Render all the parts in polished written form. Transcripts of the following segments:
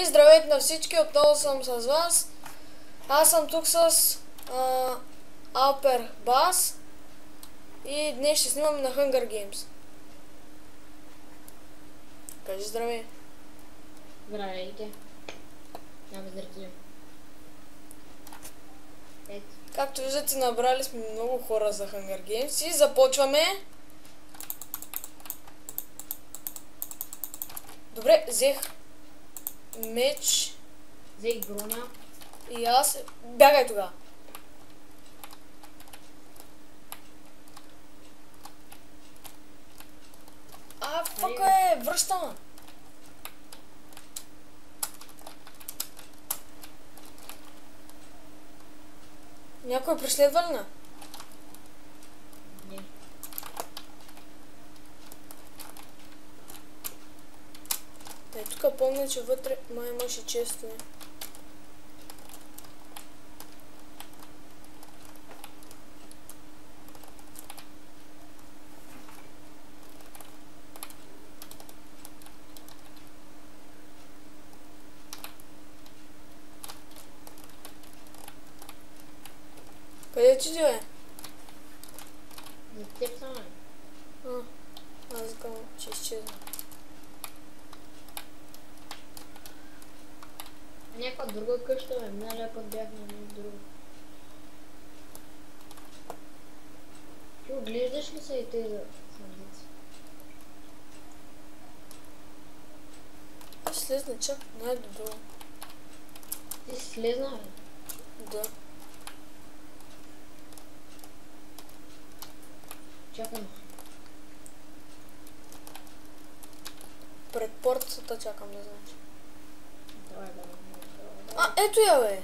здравейте на всички, отново съм с вас. Аз съм тук с Алпер Бас и днес ще снимам на Hunger Games. Кажи здравей. Здравейте. Няма зрители. Ето. Както виждате, набрали сме много хора за Hunger Games и започваме. Добре, взех меч. Взех броня. И аз... Бягай тогава. Фака връщам. Някой преследва ли на? Не. Тук помня, че вътре май имаше често. Къде ти бе? За теб само. Аз казвам, че изчезна. Някаква друга къща, бе. Миналия път бях на нещо друго. Ти оглеждаш ли се и тези съндици? Аз слезна чак най-добро. Ти си слезна, бе? Да. Чакам. Пред портата чакам, да знаеш. Давай. Ето я, бе!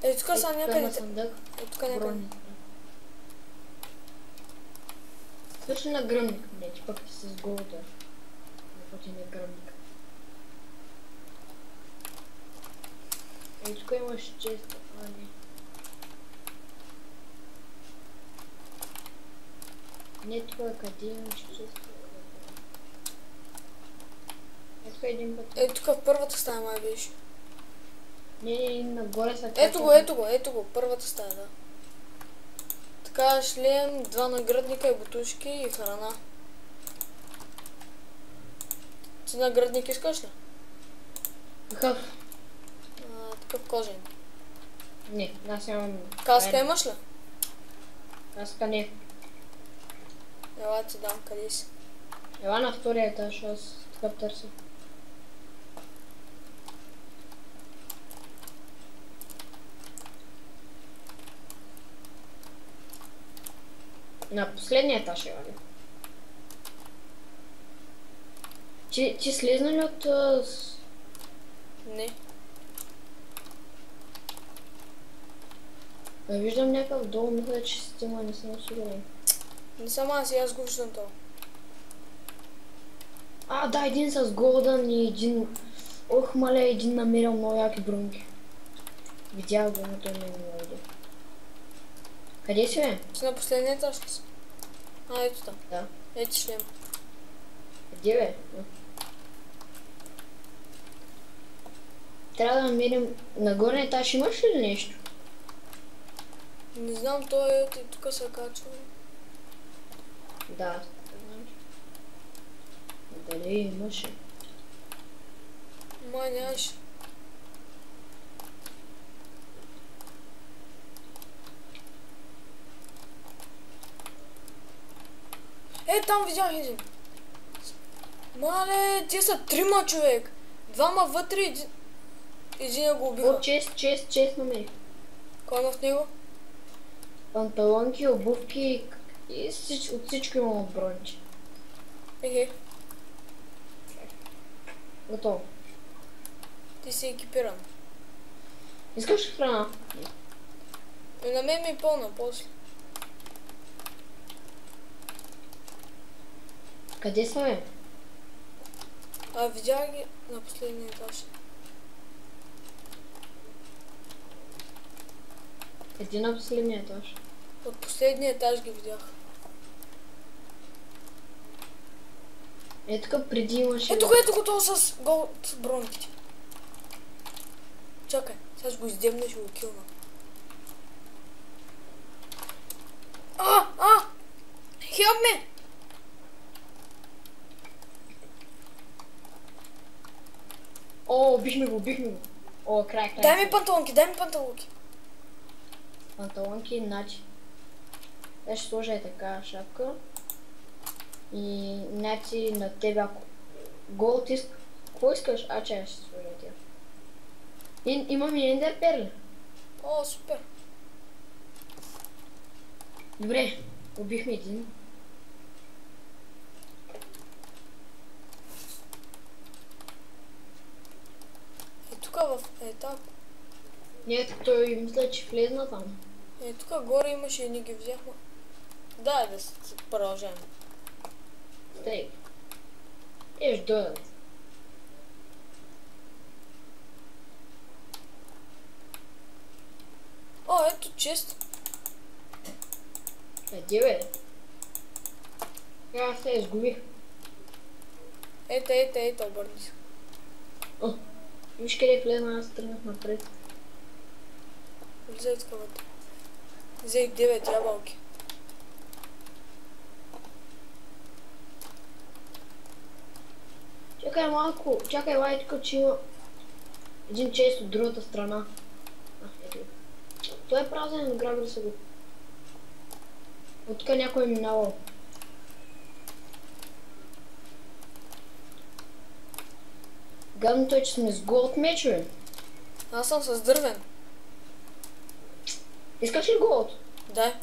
Ето тук са някъде. Има съндък. Ето тук някъде. Брони. Свърши на гръмник, не, че пък ти с голота. Какво ти не е гръмник. Ето тук имаш чест, не. Не, това къде имаш чест. Ето тук един път. Ето тук в първата стая май беше. Не, нагоре са. Ето го, първата стая, да. Така, шлем, 2 наградника и бутушки и храна. Ти наградник искаш ли? Какъв? Такъв кожен. Не, аз имам... Каска имаш ли? Каска не. Ела ти дам, къде си? Ела на втория етаж, аз такъв търся. На последния етаж е, вали. Ти слезна ли от... Не. Виждам някакъв долу, мисля, че система, не съм сигурен. Не съм аз го виждам това. Да, един с голдън и един... Ох, маля, един намерил много яки бронки. Видях го, но той не ми видя. Къде си, бе? Си на последния етаж ли си? Ето там. Да. Ето шлем. Къде, бе? Трябва да намерим... Нагоре етаж имаш ли нещо? Не знам, той е тук се качва. Да. Дали имаше? Май нямаше. Там видях един. Мале, те са 3 човек. 2 вътре, един го убиха. О, чест намерих. Кой има в него? Панталонки, обувки и от всичко имам от бронче. Готово. Ти си екипиран. Искаш ли храна? На мен ми е пълна после. Къде са, бе? Видях ги на последния етаж. Къде на последния етаж? От последния етаж ги видях. Е, тук преди имаше... Ето го то с гол с бронките. Чакай, сега ще го издемна и ще го килна. Help me! О, бихме го. О, край. Дай ми панталонки. Панталонки, значи. Сега ще сложа е така шапка. И значи на тебе ако... Голд иск... Какво искаш? Чай ще сложа тя. Имам и ендер перли. О, супер. Добре, убихме един. Тук в етап. Не, той мисля, че влезна там. Тук горе имаше и ни ги взяхме. Дай да продължаваме. Стрейк. Ще дойдат. О, ето чест. Къде бе? Аз се изгубих. Ето, обърни се. О, виж къде влезна, аз тръгнах напред. Влизай тук вътре. Взех 9 ябълки. Чакай малко, лай тук, че има един чест от другата страна. Ето. Той е празен, грабили са го. От тук някой е минавал. Гадно той, че сме с голд мечове. Аз съм с дървен. Искаш ли голд? Дай.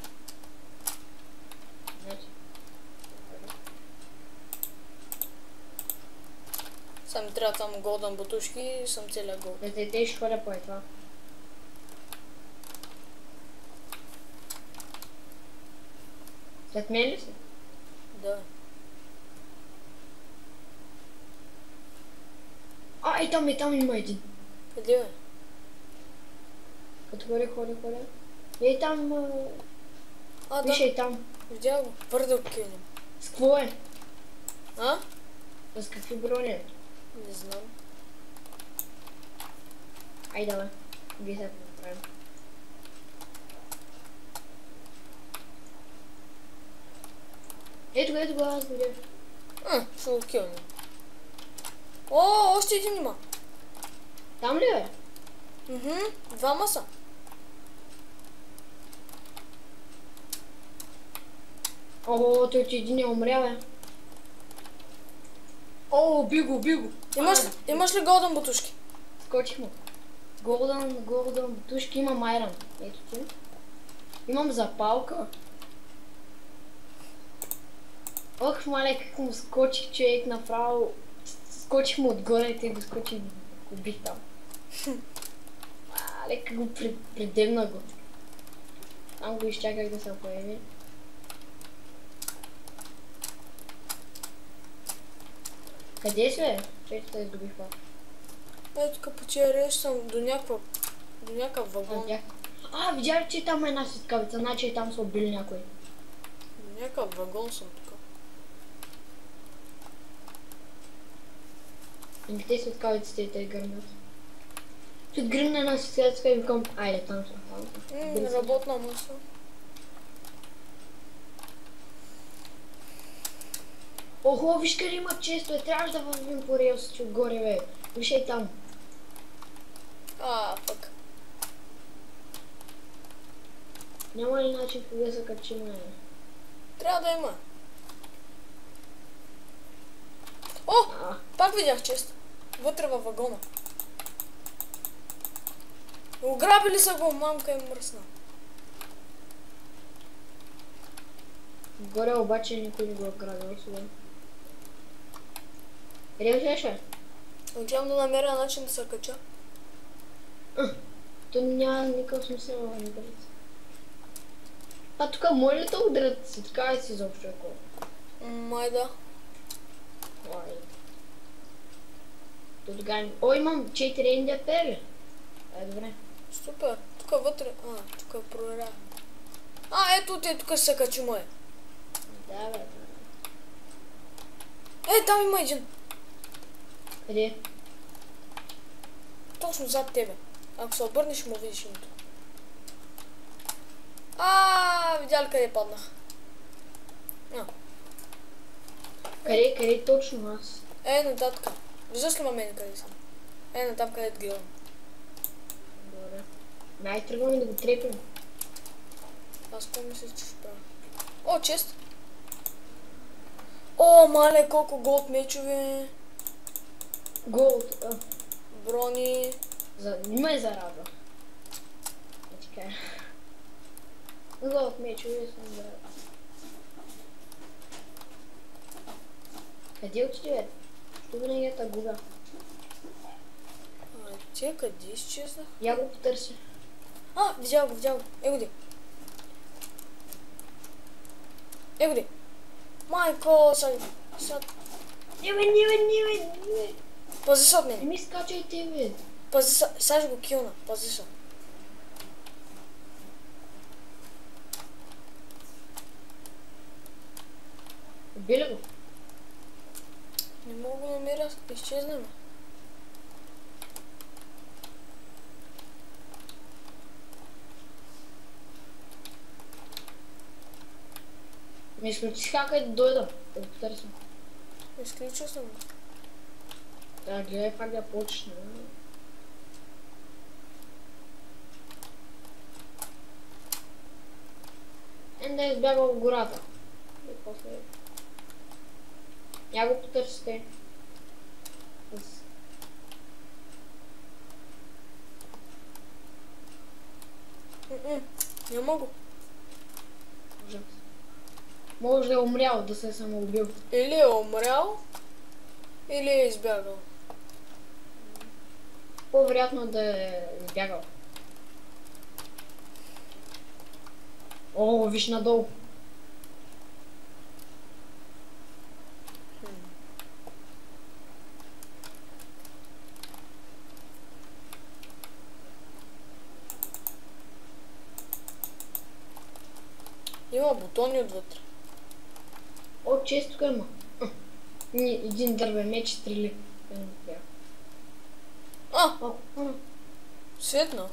Сега ми трябва само голден бутушки и съм целия голд. Те ще хваля по това. След мен ли си? Да. И там има един. Къде бе? Като ходи. Ей там... Виж Да. и там. Видя го. Твърде окинем. С какво е? А? С какви брони? Не знам. Ай, давай. Вие се поправим. Ето го, аз видя. Ще го килнем. О, още един има. Там ли е? Двама са. О, той че един е умрял, бе. О, би го. Имаш ли голден бутушки? Скочих му. Голден бутушки, имам айрон. Ето ти. Имам запалка. Ох, мале, как му скочих човек направо. Скочих му отгоре и те го скочих и го бих там. Мале, как го придемна го. Там го изчаках да се появи. Къде си, бе? Чето се изгубих пак. Ето тук по тия реч съм до някакъв вагон. Видя ли, че там е една светкавица, значи и там са убили някой. До някакъв вагон съм тук. И те светкавиците и те гърмят. Тут гръмна една светкавица и викам, айде там са. Работна маса. Охо, виж къде има често, трябваше да вървим по релсите отгоре, бе. Виж и там. Пък. Няма ли начин да се качим, бе? Трябва да има. О! Пак видях чест. Вътре във вагона. Ограбили са го, мамка им мръсна. Горе обаче никой не го е ограбил сега. Къде отиваше? Отивам да намеря начин да се кача. То няма никакъв смисъл да не бъдат. Тук може ли да ударят си? Така е си изобщо ако? Май да. О, имам 4 ендер. Добре. Супер. Тук вътре. Тук проверя. Ето те тук се качи мое. Да, бе. Там има един. Къде? Точно зад тебе. Ако се обърнеш, ще му видиш името. Видя ли къде паднах? Къде точно аз? Нататък. Виждаш ли ма мен къде съм? Натам където гледам. Добре. Дай тръгваме да го трепим. Аз какво мисля, че ще правя? Чест! Мале, колко голд мечове. Голд. Брони. Не ме зарадва. Така. Голд мечове съм зарадва. Къде отиде? Що винаги е тъгуга? Те къде изчезнах? Я го потърся. Видял го. Его ди. Майко, sad. Не. Пази се от мене. Не ми скачайте, бе. Пази се, сега ще го килна. Пази се. Убили го? Не мога да намеря, изчезнем. Ми изключи хака и да дойда. Да го потърсим. Изключил съм. Да, гледай пак да почне. Да е избягал в гората. И после... Я го потърсите. Не мога. Ужас. Може да е умрял, да се е самоубил. Или е умрял, или е избягал. По-вероятно да е избягал. Виж надолу. Има бутони отвътре. Често има. Един дървен меч стрели. Светна.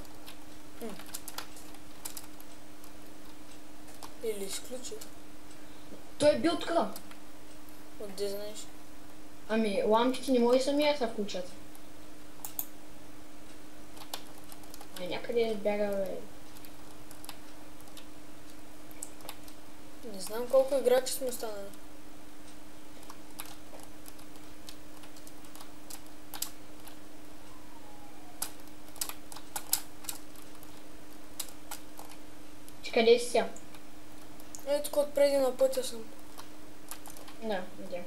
Или изключих. Той е бил така. Отде знаеш? Лампите не може самия да се включат. Някъде бяга, бе. Не знам колко играчи сме останали. Къде си сега? Тук отпреди на пътя съм. Да, видях.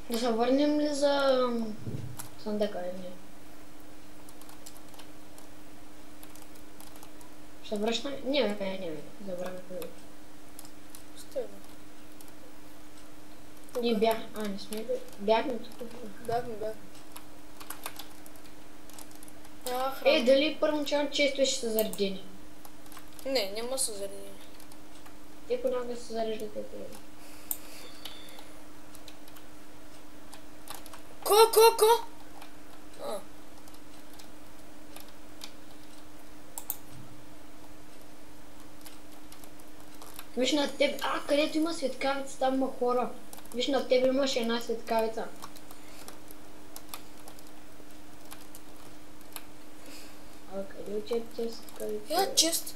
Да се върнем ли за съндъка или не? Ще връщаме? Не. Забравяме. Стой, бе. Ние бяхме. Не сме ли? Бяхме тук. Бяхме. Дали първоначално често ще са заредени? Не, няма са заредени. Те понякога се зареждат тези. Ко? Виж на теб, където има светкавица, там има хора. Виж на теб имаше една светкавица. Къде отиде тези светкавица? Чест.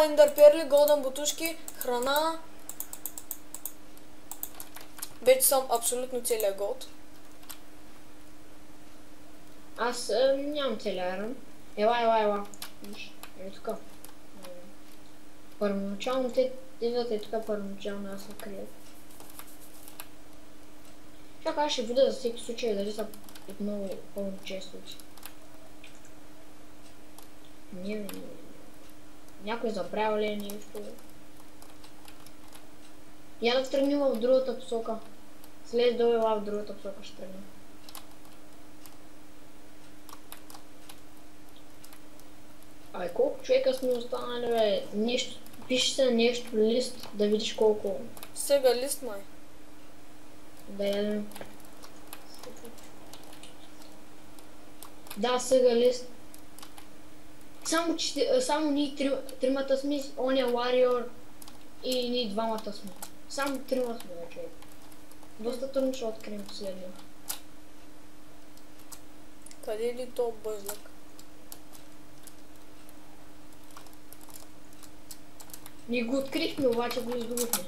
Ендър перли, голден бутушки, храна. Вече съм абсолютно целия голд. Аз нямам целия айрон. Ела. Виж, тук. Първоначално те идват тук първоначално аз се крият. Чакай, аз ще видя за всеки случай дали са отново пълно често. Не. Някой забравя ли е нещо? Я да тръгнем в другата посока. След долу в другата посока ще тръгнем. човека сме останали, бе? Нещо, пише се нещо, лист, да видиш колко. Сега лист май. Да, да, сега лист. Само ние тримата сме, оня Warrior и ние двамата сме. Само трима сме, бе, човек. Доста трудно ще открием последния. Къде е ли то бъзлък? Ние го открихме, обаче го изгубихме.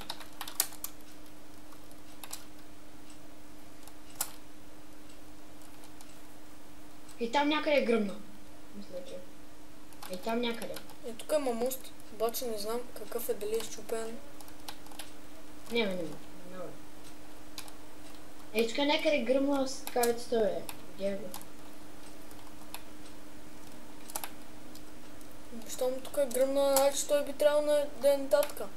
И там някъде е гръмна. Мисля, че. И там някъде. Тук има мост, обаче не знам какъв е, дали е счупен. Няма. Тук някъде е гръмна с кавицата, бе. Где го? Щом тук е гръмна, значи той би трябвало да е нататък.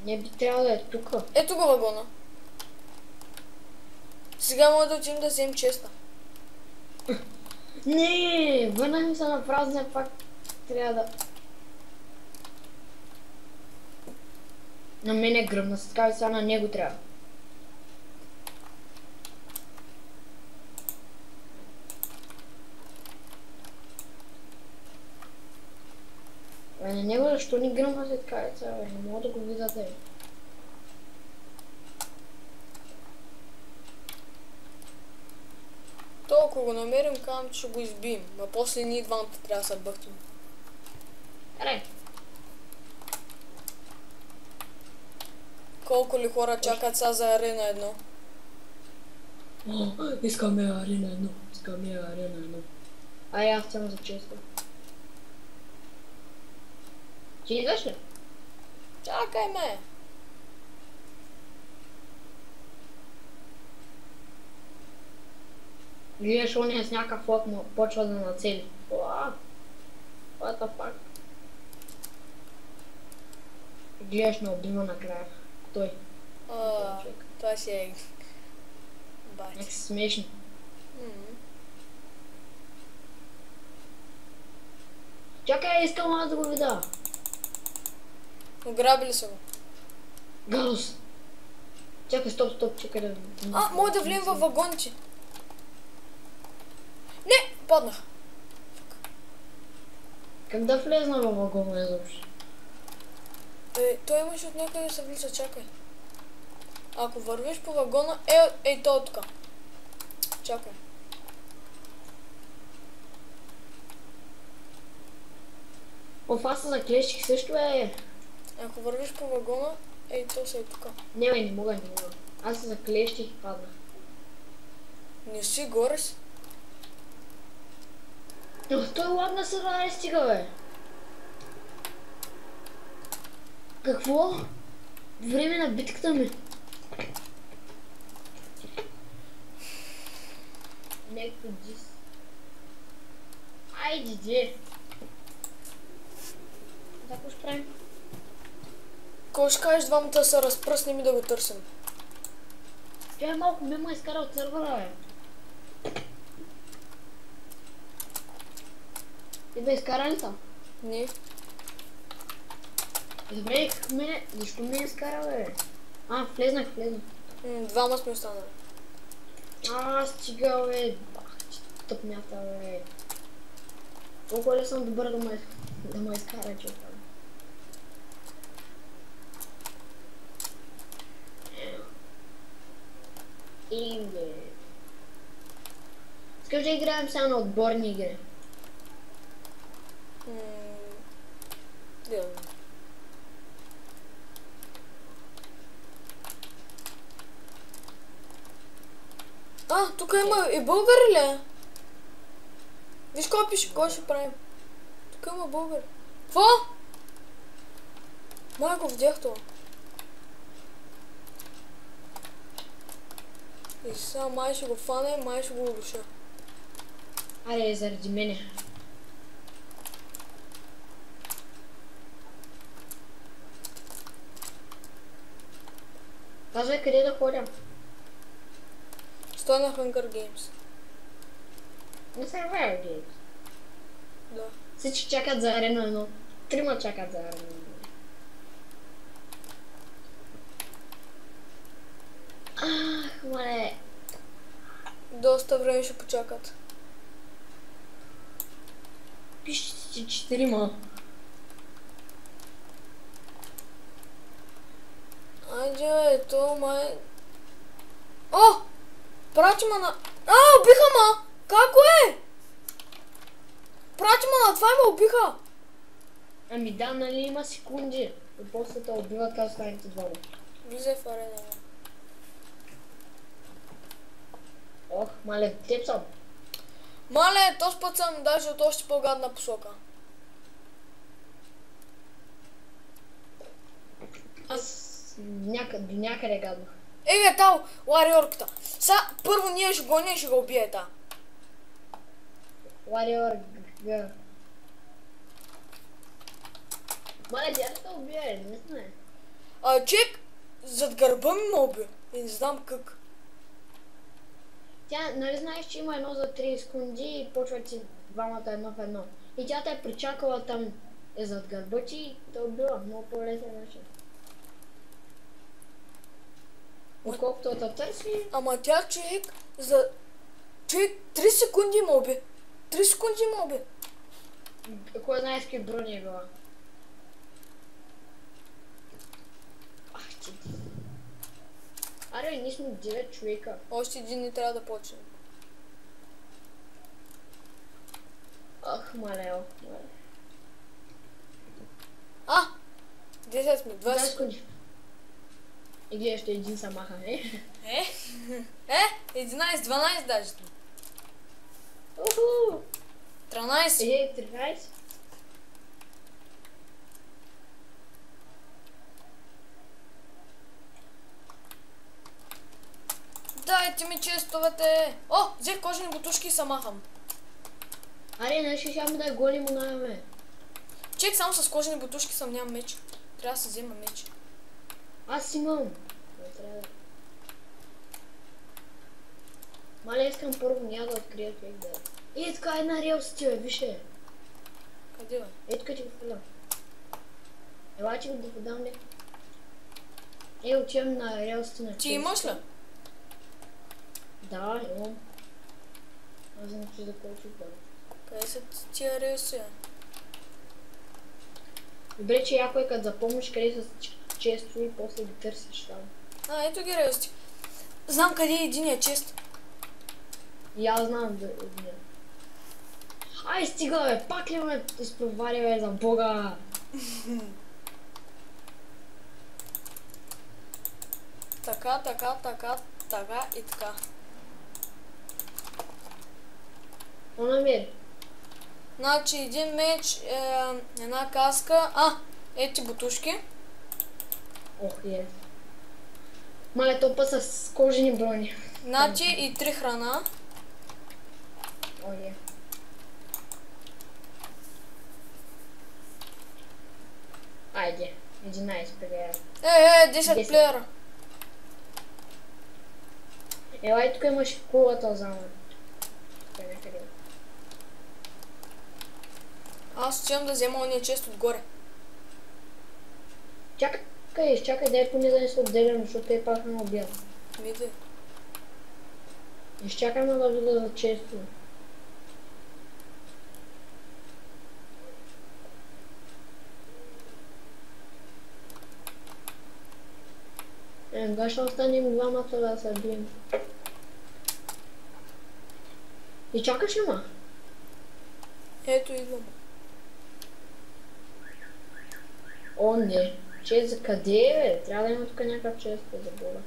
Не би трябвало да е тук. Ето го вагона. Сега може да отидем да вземем честа. Не, върнахме се на празния, пак трябва да... На мен е гръмна с кавица, на него трябва. На него защо ни гръмна след кавица, бе? Не мога да го видя да е. То, ако го намерим, казвам, че ще го избием. А после ние двамата трябва да се бъхтим. Аре! Колко ли хора чакат сега за арена 1? Искаме арена 1. Ай, аз съм за често. Ти идваш ли? Чакай ме! Гледаш ония с някакъв флот му почва да нацели. What the fuck? Гледаш на обима накрая. Той. Това си е... бати. Някак си смешно. Чакай, искам аз да го видя. Ограбили са го. Галус! Чакай, стоп, чакай да... Мога да влием във вагонче. Не! Паднах. Как да влезна във вагона изобщо? Той имаше от някъде да се влиза, чакай. Ако вървиш по вагона, ей то тук. Чакай. Аз се заклещих също, бе. Ако вървиш по вагона, ей то се е тук. Не мога. Аз се заклещих и паднах. Не си горе си. Той ладна се да не стига, бе. Какво? Време на битката ми. Някакво дис. Айде, де. Какво ще правим? Кой ще кажеш двамата да се разпръснем и да го търсим? Тя малко ме изкара от сървъра, бе. Ти бе изкара ли там? Не. Добре, защо ме изкара, бе? Влезнах. Двама сме останали. Стига, бе. Тъпнята, бе. Колко ли съм добър да ме изкара, че там. Бе. Искаш да играем сега на отборни игри? Тук има и българи ли? Виж кой пише, кой ще правим? Тук има българи. Какво? Май го видях това. И сега май ще го фане, май ще го удуша. Аре, заради мене. Казвай къде да ходя. Стой на Hunger Games. На Survivor Games. Да. Всички чакат за арена 1. 3 чакат за арена 1. Ах, мале. Доста време ще почакат. Пишете си 4. Айде, то май... О! Прати ма на... Убиха ма! Како е? Прати ма на това ме убиха! Ами да, нали има секунди. И после те убиват като останете двама. Влизай в арена. Ох, мале, теб съм. Мале, този път съм даже от още по-гадна посока. Аз до някъде гаднах. Еге, тау, лариорката. Са, първо ние ще гоня и ще го убие та. Warrior Г. Мале, тя да те убие, не знае. Чек, зад гърба ми ме уби. И не знам как. Тя, нали знаеш, че има едно за 3 секунди и почват си двамата едно в едно. И тя те е причакала там зад гърба ти и те убила. Много по-лесен начин. Отколкото те търси... Ама тя, човек, за... Човек, 3 секунди ме уби. 3 секунди ме уби. Кой знае с какви брони е била. Ах ти. Аре, ние сме 9 човека. Още един не трябва да почнем. Ах, мале, ох, мале. 10 сме, 20 20 секунди. И гледаш, ще един са маха, не? 11, 12 даже сме. Уху! 13. 13. Дайте ми честовете. О, взех кожени бутушки и се махам. Аре, нещо ще да голи му наеме. Чек, само с кожени бутушки съм, нямам меч. Трябва да се взема меч. Аз имам. Не трябва. Мале, искам първо няма да открия как да е. Така една релс ти, бе, више. Къде, бе? Тук ти го хвърля. Ела, че го да подам, ли? Отивам на релсите на Ти имаш ли? Да, имам. Аз знам, че за колко да. Къде са тия релси? Добре, че яко е като запомниш къде са често и после ги търсиш там. Ето ги релси. Знам къде е единия чест. И аз знам да единия. Ай, стига, бе, пак ли ме изпровари, бе, за бога? Така и така. Какво намери? Значи един меч, една каска. Ети бутушки. Ох, е. Мале, то път с кожени брони. Значи и 3 храна. О, е. Айде, 11 плеера. 10 плеера. Елай, тук имаш кулата зама. Тук е някъде. Аз отивам да взема ония чест отгоре. Чакай, дай поне да не се отделям, защото те пак ме убият. Види. Изчакаме да видя за често. Да ще останем двамата да се бием. И чакаш ли ма? Ето идвам. О, не. Чест, къде е, бе? Трябва да има тук някакъв чест да заболя.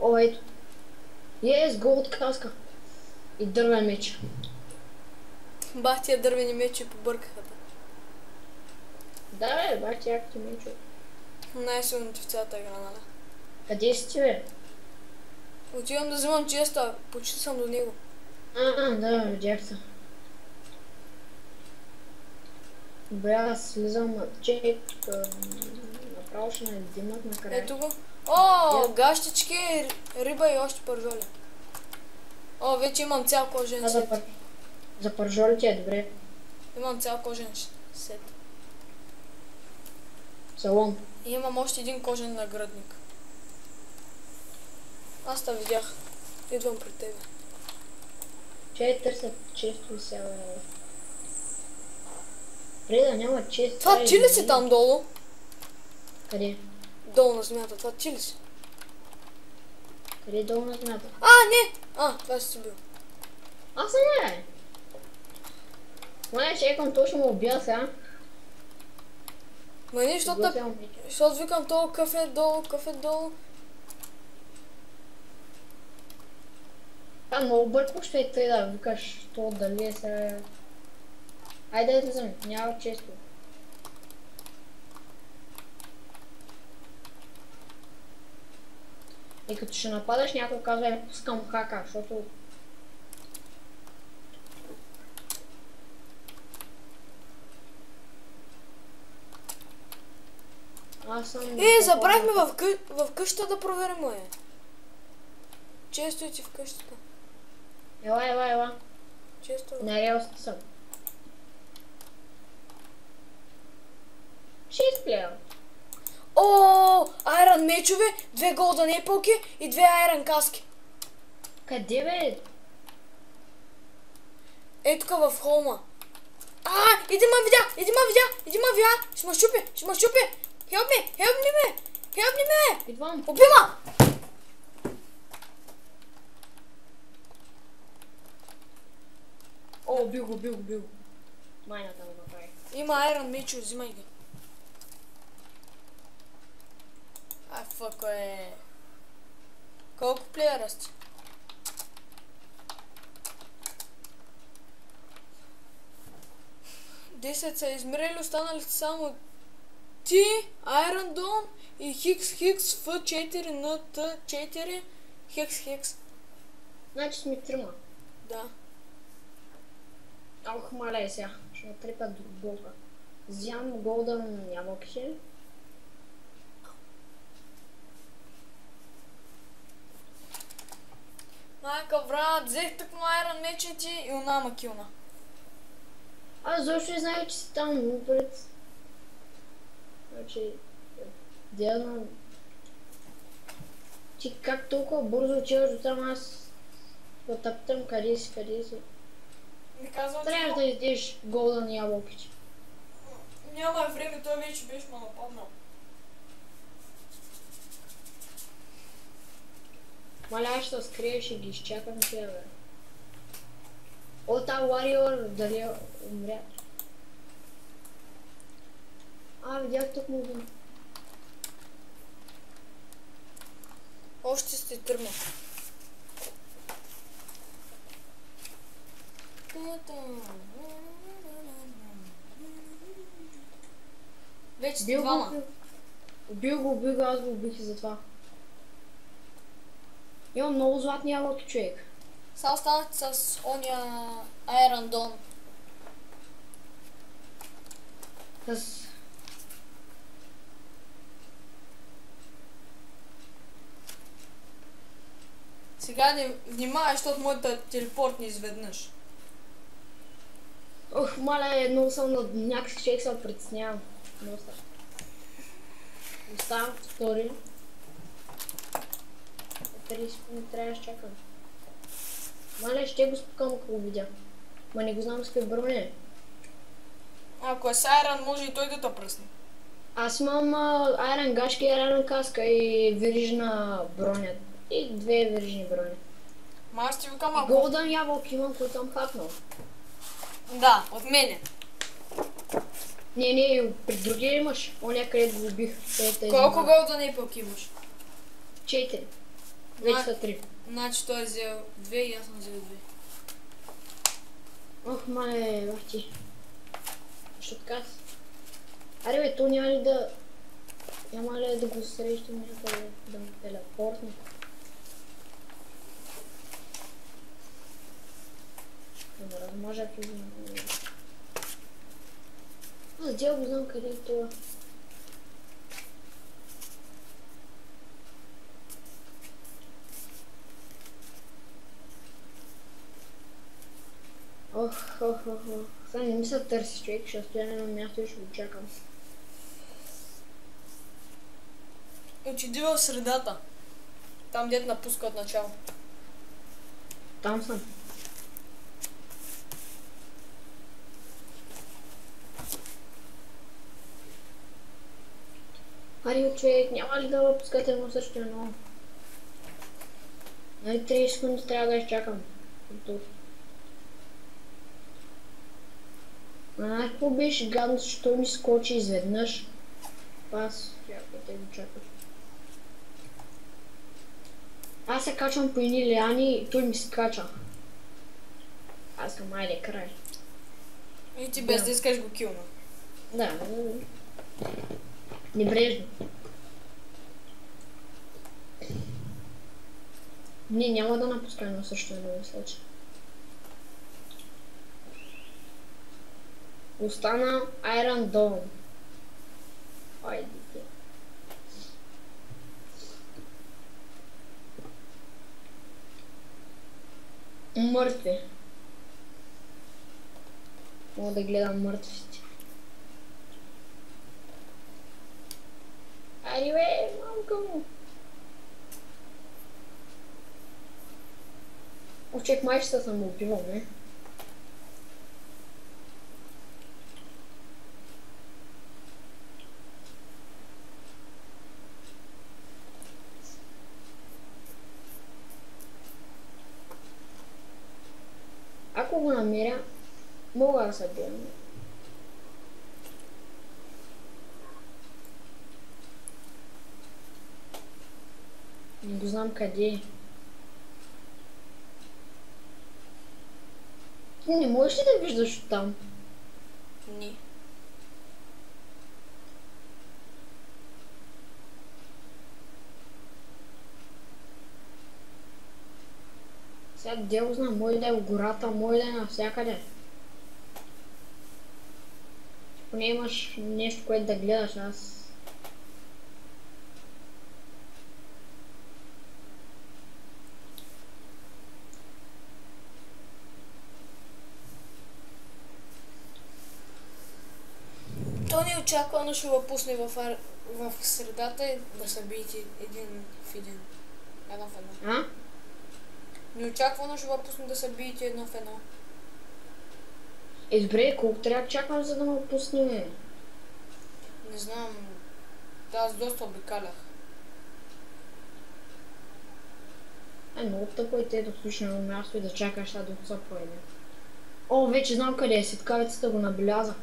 О, ето. Ес, голд каска. И дървен меч. Бах тия дървени мечи побъркаха. Да, бе, бах ти яките мечове. Най-силното в цялата игра, нали? Къде си ти, бе? Отивам да вземам честа, почти съм до него. Да, видях се. Добре, аз слизам чек. Направо ще надимат накрая. Ето го. О, гащички, риба и още пържоли. О, вече имам цял кожен Да, свет. За пържоли ти е добре. Имам цял кожен сет. Салон. И имам още един кожен нагръдник. Аз те видях. Идвам при тебе. Че търсят често и сега. Преди да няма често. Това ти ли си там долу? Къде? Долу на земята. Това ти ли си? Къде е долу на земята? Не! Това си бил. Аз не. Моля, чекам точно му убия сега. Ма не, защото викам това кафе долу. Много бъркващо е тъй да викаш то дали е сега. Айде да знам, няма често. И като ще нападаш някой казва, пускам хака, защото... Аз съм... Забравихме в къщата да проверим, моя. Често ти в къщата. Ела. Често. На релсата съм. 6 плея. Айрон мечове, 2 голден епълки и 2 айрон каски. Къде бе? Ей тук в холма. Иди ма видя. Ще ме щупи. Help me. Идвам. Убима! Бил го. Майната му направи. Има айрон мечове, взимай ги. Фък Колко плеера сте? 10 са измерили, останали само ти, Iron Dawn и Хикс, F4, NT 4, Хекс. Значи сме трима. Да. Мале сега, ще натрепят блока. Взимам голден ябълки. Майка, брат, взех тък Айрон мече ти и она ма килна. Аз защо не знае, че си там напред. Значи, дядна... Ти как толкова бързо отиваш до там, аз потъптам къде си. Не казвам, трябва да издеш голден ябълките. Няма време, той вече беше ме нападнал. Маля, аз ще скриеш и ги изчакам тия, бе. Та Warrior дали умря. Видях тук му да... Още сте търма. Вече сте двама. Убил го, аз го убих и затова. Имам много златни ябълки, човек. Сега останахте с ония Iron Dawn. Сега не внимавай, защото моята телепорт не изведнъж. Маля, много съм на някакъв човек се притеснявам. Оставам втори. 30 секунди трябва да чакам. Маля, ще го спукам, ако го видя. Ма не го знам с какви броня. Ако е с Айрон, може и той да те пръсне. Аз имам Айрон гашка и Айрон каска и вирижна броня. И 2 вирижни брони. Ма аз ти викам, ако... Голден ябълки имам, които съм хапнал. Да, от мене. Не, при другия имаш. Оня където го убих. Колко голден епълки имаш? 4. Вече са 3. Значи той е взел 2 и аз съм взел 2. Мале, върти. Що така си? Аре бе, то няма ли да... Няма ли да го срещам някъде, да ме телепортне? Да ме размажа и да ме... Аз дял го знам къде е това. Ох. Сега не ми се търси човек, ще стоя на едно място и ще го чакам. Отиди в средата. Там дет напуска от начало. Там съм. Арио човек, няма ли да пускате едно също едно? Нали 30 секунди трябва да изчакам. Тук. А какво беше гадно, защото ми скочи изведнъж. Аз чакай, те го чакат. Аз се качвам по едни лиани и той ми се кача. Аз към айде край. И ти без да искаш го килна. Да. Небрежно. Не, няма да напускай на също едно случай. Остана Iron Dawn. Айде ти. Мъртви. Мога да гледам мъртвите. Айде бе, мамка му. Очек май ще съм убивал, не? Ако го намеря, мога да се бием. Не го знам къде е. Ти не можеш ли да виждаш оттам? Не. Сега де го знам, може да е в гората, може да е навсякъде. Поне имаш нещо, което да гледаш, аз... То неочаквано ще го пусне в средата и да се биете един в един. Едно в едно. А? Неочаквано ще го пусне да се биете едно в едно. Добре, колко трябва да чакам, за да ме пусне, бе? Не знам. Да, аз доста обикалях. Много тъпо е те да стоиш на едно място и да чакаш, да докато се поеде. О, вече знам къде е, светкавицата го набеляза.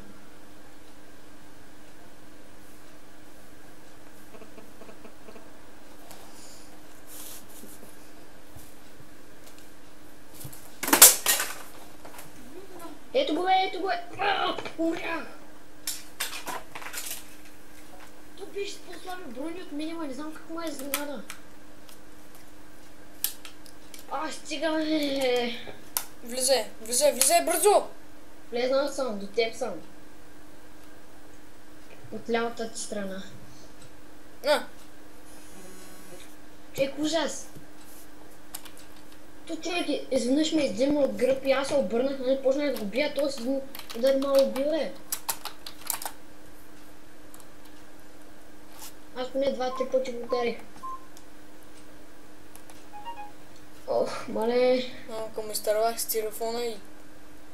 Ето го бе, ето го бе! Умрях! То беше по-слаби брони от мене, не знам как му е изненада. Стига бе! Влизай бързо! Влезнал съм, до теб съм. От лявата ти страна. Човек, ужас! То човек изведнъж ме издимна от гръб и аз се обърнах, нали, почнах да го бия, той си удар малко убил, бе. Аз поне 2-3 пъти го ударих. Ох, мале. Ако ми изтървах с телефона и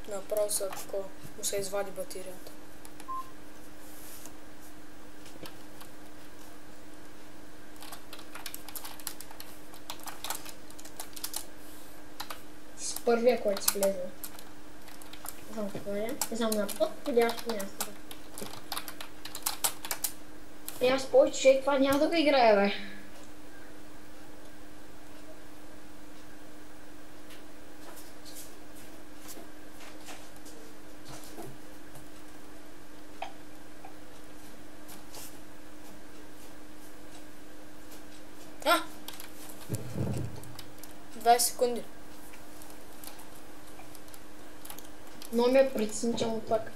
направо се такова, му се извади батерията. С първия, който си влезе. Не знам какво е. Не знам на подходящо място. Аз повече човек, това няма да го играя, бе. А! 20 секунди. Но ме притеснително пак.